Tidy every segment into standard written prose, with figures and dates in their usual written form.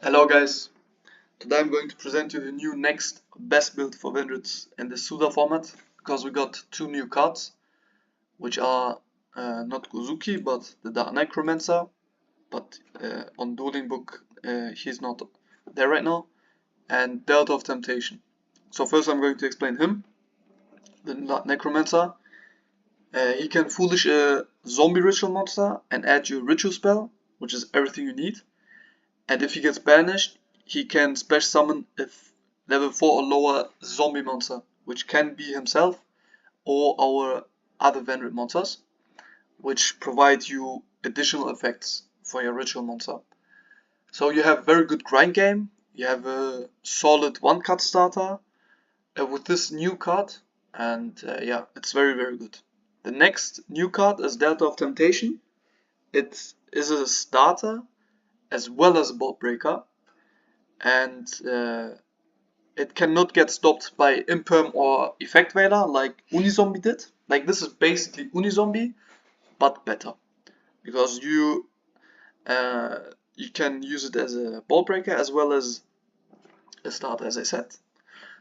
Hello guys, today I'm going to present you the new next best build for Vendread in the SUDA format because we got two new cards which are not Gozuki but the Dark Necromancer, but on Dueling Book he's not there right now, and Delta of Temptation. So first I'm going to explain him. The Dark Necromancer, he can foolish a zombie ritual monster and add your ritual spell, which is everything you need. And if he gets banished, he can special summon a level 4 or lower zombie monster, which can be himself or our other Vendread monsters, which provide you additional effects for your ritual monster. So you have very good grind game, you have a solid one card starter with this new card, and yeah, it's very good. The next new card is Delta of Temptation. It is a starter as well as a bolt breaker, and it cannot get stopped by Imperm or Effect Veiler like Unizombie did. Like, this is basically Unizombie, but better, because you can use it as a ball breaker as well as a starter, as I said.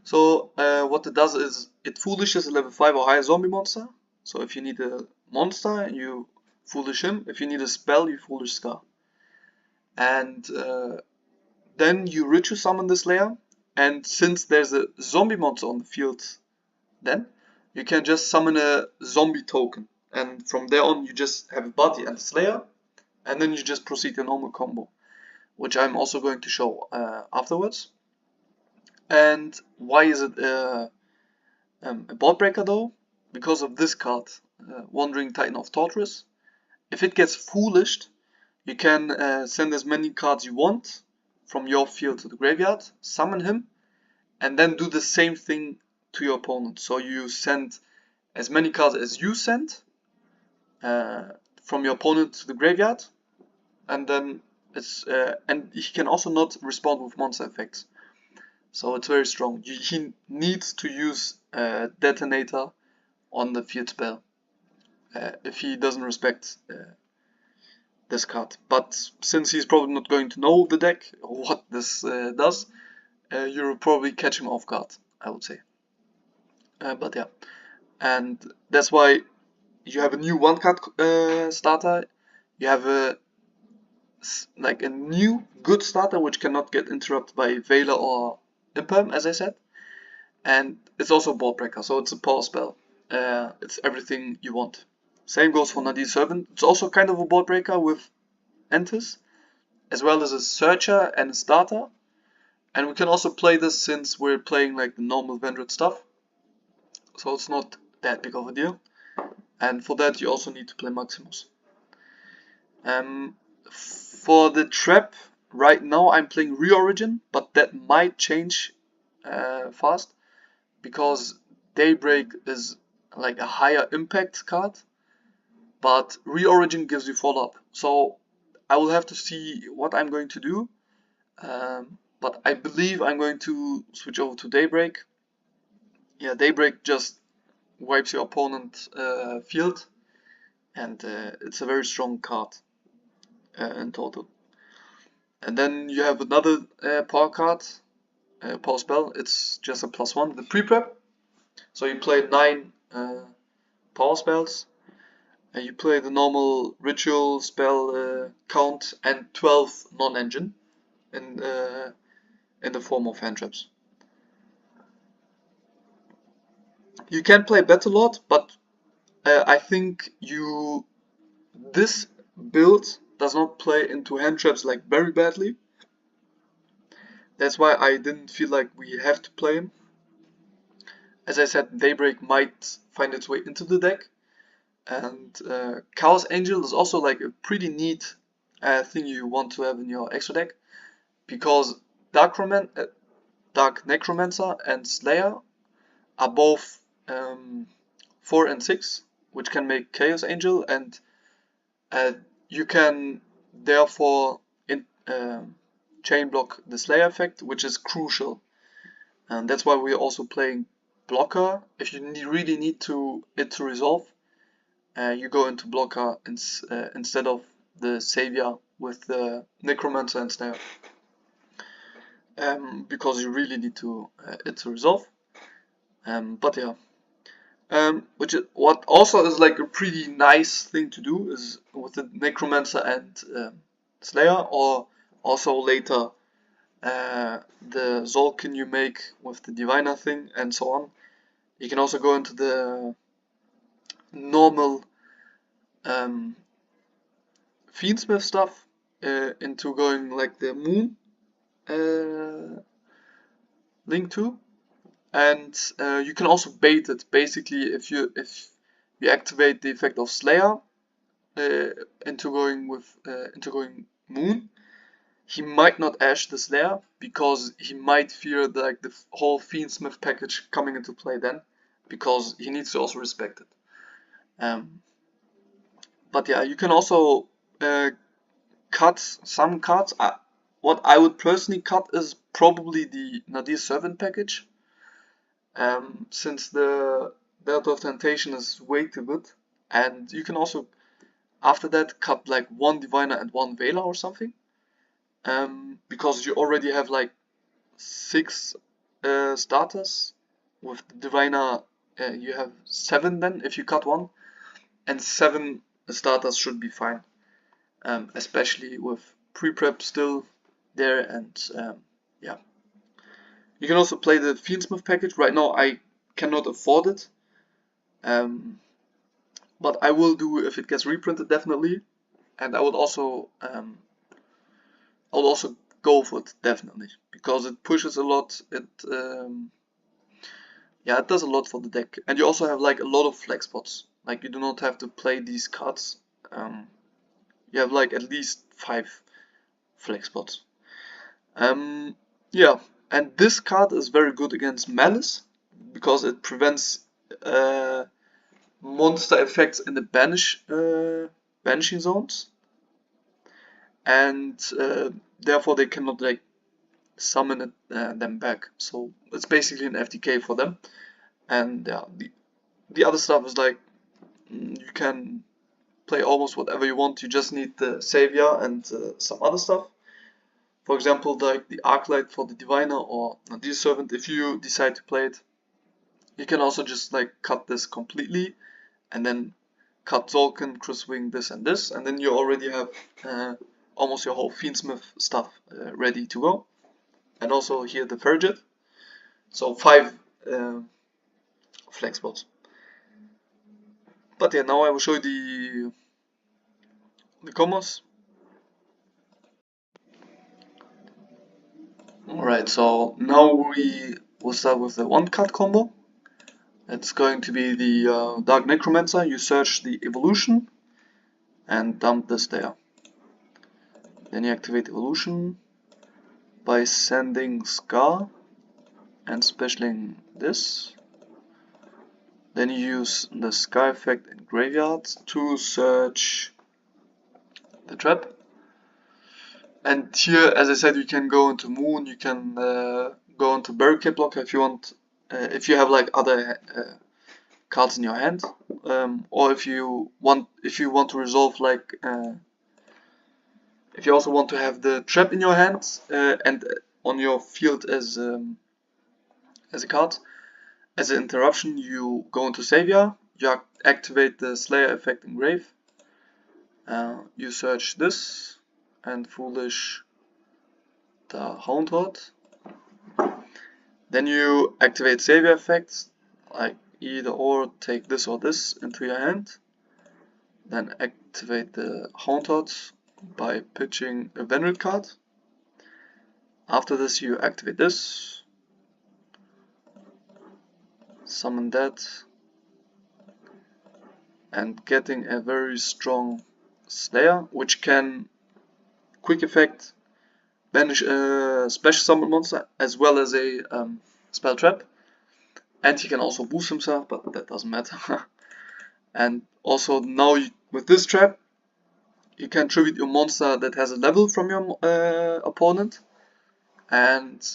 So what it does is it foolishes a level 5 or higher zombie monster. So if you need a monster, you foolish him. If you need a spell, you foolish Scar. And then you ritual summon this layer, and since there's a zombie monster on the field, then you can just summon a zombie token, and from there on you just have a body and a slayer, and then you just proceed your normal combo, which I'm also going to show afterwards. And why is it a board breaker though? Because of this card, Wandering Titan of Torturous. If it gets foolished, you can send as many cards you want from your field to the graveyard, summon him, and then do the same thing to your opponent. So you send as many cards as you sent from your opponent to the graveyard, and then and he can also not respond with monster effects. So it's very strong. He needs to use Detonator on the field spell if he doesn't respect this card. But since he's probably not going to know the deck or what this does, you'll probably catch him off guard, I would say. But yeah, and that's why you have a new one card starter. You have a new good starter which cannot get interrupted by Veiler or Imperm, as I said, and it's also a board breaker, so it's a power spell. It's everything you want. Same goes for Nadir Servant. It's also kind of a board breaker with Entis, as well as a searcher and a starter. And we can also play this since we're playing like the normal Vendread stuff, so it's not that big of a deal. And for that you also need to play Maximus. For the trap, right now I'm playing Reorigin, but that might change fast, because Daybreak is like a higher impact card, but Reorigin gives you follow-up. So I will have to see what I'm going to do, but I believe I'm going to switch over to Daybreak. Yeah, Daybreak just wipes your opponent field, and it's a very strong card in total. And then you have another power card, power spell. It's just a +1, the pre-prep. So you play 9 power spells, and you play the normal ritual spell count and 12 non-engine in the form of hand traps. You can play Battle Lord, but I think this build does not play into hand traps like very badly. That's why I didn't feel like we have to play him. As I said, Daybreak might find its way into the deck, and Chaos Angel is also like a pretty neat thing you want to have in your extra deck, because Dark Necromancer and Slayer are both 4 and 6, which can make Chaos Angel, and you can therefore chain block the Slayer effect, which is crucial. And that's why we're also playing Blocker. If you really need it to resolve, you go into Blocker instead of the Savior with the Necromancer and Slayer. because you really need it to resolve. But yeah. What also is like a pretty nice thing to do is with the Necromancer and Slayer, or also later the Zolkin you make with the Diviner thing and so on. You can also go into the normal Fiendsmith stuff, into going like the Moon link too. And you can also bait it. Basically, if you activate the effect of Slayer into going Moon, he might not Ash the Slayer because he might fear like the whole Fiendsmith package coming into play then, because he needs to also respect it. But yeah, you can also cut some cards. What I would personally cut is probably the Nadir Servant package. Since the Delta of Temptation is way too good, and you can also after that cut like one Diviner and one Veiler or something, because you already have like 6 starters. With the Diviner you have 7 then if you cut one, and 7 starters should be fine, especially with pre-prep still there. And yeah. You can also play the Fiendsmith package. Right now I cannot afford it, but I will do if it gets reprinted, definitely. And I would also go for it, definitely, because it pushes a lot. Yeah, it does a lot for the deck, and you also have like a lot of flex spots. Like you do not have to play these cards. You have like at least 5 flex spots. Yeah, and this card is very good against Malice because it prevents monster effects in the banishing zones, and therefore they cannot like summon them back. So it's basically an FTK for them. And yeah, the other stuff is like you can play almost whatever you want. You just need the Savior and some other stuff. For example, like the Arclight for the Diviner or Nadir Servant. If you decide to play it, you can also just like cut this completely, and then cut Zolkin, Crucifix, this and this, and then you already have almost your whole Fiendsmith stuff ready to go. And also here the Ferret. So 5 flex spots. But yeah, now I will show you the combos. Alright, so now we will start with the 1-card combo. It's going to be the Dark Necromancer. You search the evolution and dump this there. Then you activate evolution by sending Scar and specialing this. Then you use the Scar effect in graveyard to search the trap. And here, as I said, you can go into Moon, you can go into Barricade Block if you want, if you have like other cards in your hand, or if you want to resolve like, if you also want to have the trap in your hand and on your field as a card. As an interruption, you go into Savior, you activate the Slayer effect in Grave, you search this and Foolish the Hound Rod. Then you activate Savior effects, like either or, take this or this into your hand. Then activate the Hound Rod by pitching a Vendread card. After this you activate this, summon that, and getting a very strong Slayer, which can quick effect banish a special summon monster as well as a spell trap, and he can also boost himself, but that doesn't matter. And also now with this trap you can tribute your monster that has a level from your opponent and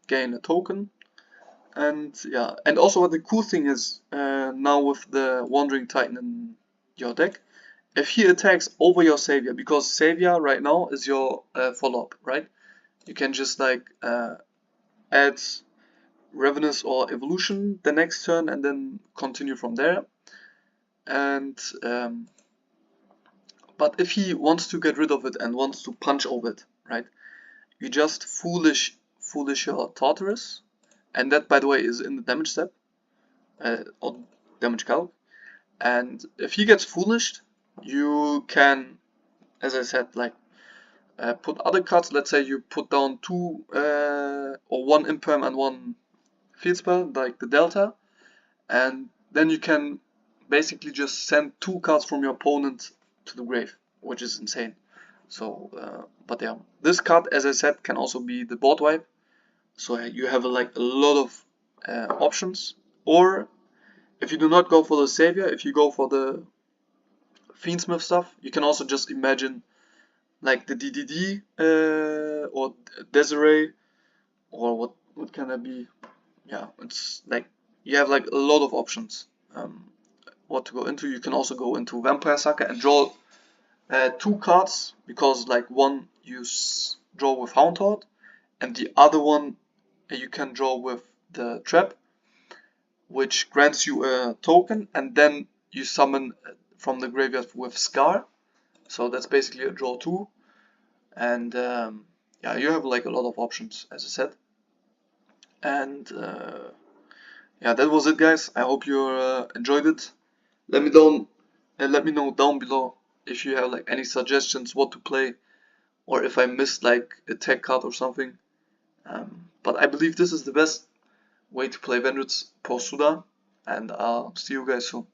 gain a token. And yeah, and also what the cool thing is, now with the Wandering Titan in your deck, if he attacks over your Savior, because Savior right now is your follow-up, right? you can just like add Revenus or Evolution the next turn and then continue from there. And but if he wants to get rid of it and wants to punch over it, right, you just foolish your Tartarus, and that by the way is in the damage step or damage calc. And if he gets foolished, you can, as I said, like put other cards. Let's say you put down 2 or 1 Imperm and 1 Field Spell, like the Delta, and then you can basically just send 2 cards from your opponent to the grave, which is insane. So, but yeah, this card, as I said, can also be the board wipe. So you have like a lot of options. Or if you do not go for the Savior, if you go for the Fiendsmith stuff, you can also just imagine like the DDD or Desiree, or what can that be? Yeah, it's like you have like a lot of options what to go into. You can also go into Vampire Sucker and draw 2 cards, because like one you draw with Hound Horde and the other one you can draw with the Trap, which grants you a token, and then you summon from the graveyard with Scar. So that's basically a draw 2. And yeah, you have like a lot of options, as I said. And yeah, that was it, guys. I hope you enjoyed it. Let me know down below if you have like any suggestions what to play, or if I missed like a tech card or something. But I believe this is the best way to play Vendread post SUDA, and I'll see you guys soon.